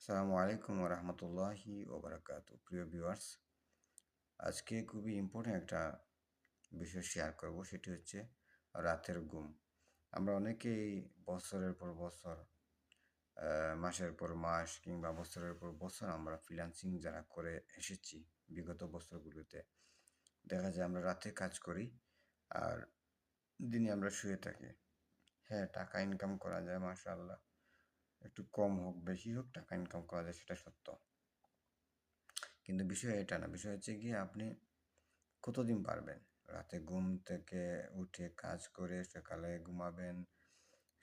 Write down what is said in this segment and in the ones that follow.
আসসালামু আলাইকুম রহমতুল্লাহি ওবরাকাতু। প্রিয় ভিউয়ার্স, আজকে খুবই ইম্পর্টেন্ট একটা বিষয় শেয়ার করব, সেটি হচ্ছে রাতের ঘুম। আমরা অনেকেই বছরের পর বছর, মাসের পর মাস কিংবা বছরের পর বছর আমরা ফ্রিল্যান্সিং যারা করে এসেছি বিগত বছরগুলোতে, দেখা যায় আমরা রাতে কাজ করি আর দিনে আমরা শুয়ে থাকি। হ্যাঁ, টাকা ইনকাম করা যায়, মাশাআল্লাহ। একটু কম হোক বেশি হোক টাকা ইনকাম করা যায়, সেটা সত্য। কিন্তু বিষয় এটা না, বিষয় হচ্ছে গিয়ে আপনি কতদিন পারবেন রাতে ঘুম থেকে উঠে কাজ করে সকালে ঘুমাবেন,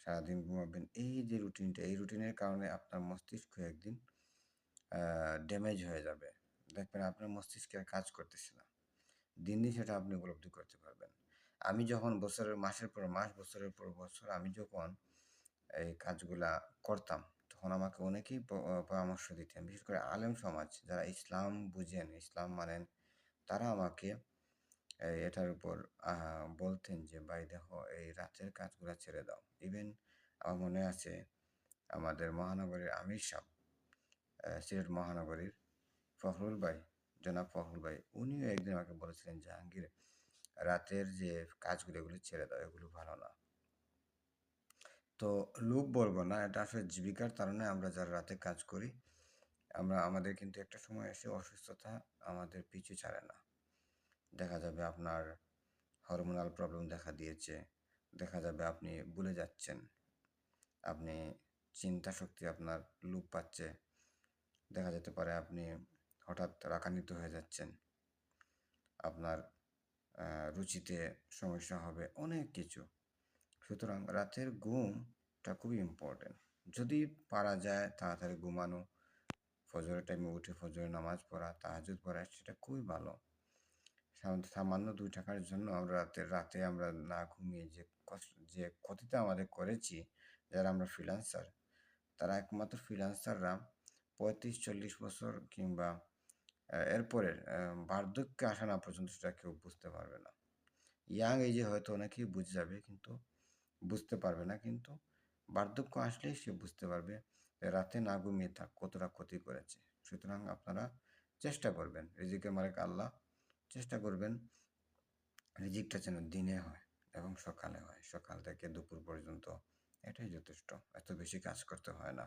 সারাদিন ঘুমাবেন। এই যে রুটিনটা, এই রুটিনের কারণে আপনার মস্তিষ্ক একদিন ড্যামেজ হয়ে যাবে। দেখবেন আপনার মস্তিষ্কে আর কাজ করতেছে না। দিন দিন সেটা আপনি উপলব্ধি করতে পারবেন। আমি যখন বছরের মাসের পর মাস, বছরের পর বছর আমি যখন এই কাজগুলা করতাম, তখন আমাকে অনেকেই পরামর্শ দিতেন, বিশেষ করে আলেম সমাজ যারা ইসলাম বুঝেন, ইসলাম মানেন, তারা আমাকে এটার উপর বলতেন যে, ভাই দেখো, এই রাতের কাজগুলো ছেড়ে দাও। ইভেন আমার মনে আছে আমাদের মহানগরীর আমির সাহেব, সিলেট মহানগরীর ফখরুল ভাই, জনাব ফখরুল ভাই, উনিও একদিন আমাকে বলেছিলেন, জাহাঙ্গীর, রাতের যে কাজগুলো এগুলো ছেড়ে দাও, এগুলো ভালো না। তো লোভ বলবো না, এটা আসলে জীবিকার কারণে আমরা যারা রাতে কাজ করি, আমাদের কিন্তু একটা সময় এসে অসুস্থতা আমাদের পিছু ছাড়ে না। দেখা যাবে আপনার হরমোনাল প্রবলেম দেখা দিয়েছে, দেখা যাবে আপনি ভুলে যাচ্ছেন, আপনি চিন্তা শক্তি আপনার লোপ পাচ্ছে, দেখা যেতে পারে আপনি হঠাৎ রাগান্বিত হয়ে যাচ্ছেন, আপনার রুচিতে সমস্যা হবে, অনেক কিছু। সুতরাং রাতের ঘুমটা খুবই ইম্পর্টেন্ট। যদি পারা যায় তাড়াতাড়ি ঘুমানো, ফজরের টাইমে উঠে ফজরের নামাজ পড়া, তাহাজ্জুদ পড়া, সেটা খুবই ভালো। সামান্য ২ টাকার জন্য আমরা রাতে আমরা না ঘুমিয়ে যে ক্ষতিটা আমাদের করেছি, যারা আমরা ফ্রিল্যান্সার, তারা একমাত্র ফ্রিল্যান্সাররা ৩৫-৪০ বছর কিংবা এরপরে বার্ধক্যে আসা না পর্যন্ত সেটা কেউ বুঝতে পারবে না। ইয়াং এজে হয়তো অনেকেই বুঝে যাবে, কিন্তু বুঝতে পারবে না। কিন্তু বার্ধক্য আসলেই সে বুঝতে পারবে যে রাতে না ঘুমিয়ে কতটা ক্ষতি করেছে। সুতরাং আপনারা চেষ্টা করবেন, রিজিকের মালিক আল্লাহ, চেষ্টা করবেন রিজিকটা যেন দিনে হয় এবং সকালে হয়, সকাল থেকে দুপুর পর্যন্ত। এটাই যথেষ্ট, এত বেশি কাজ করতে হয় না।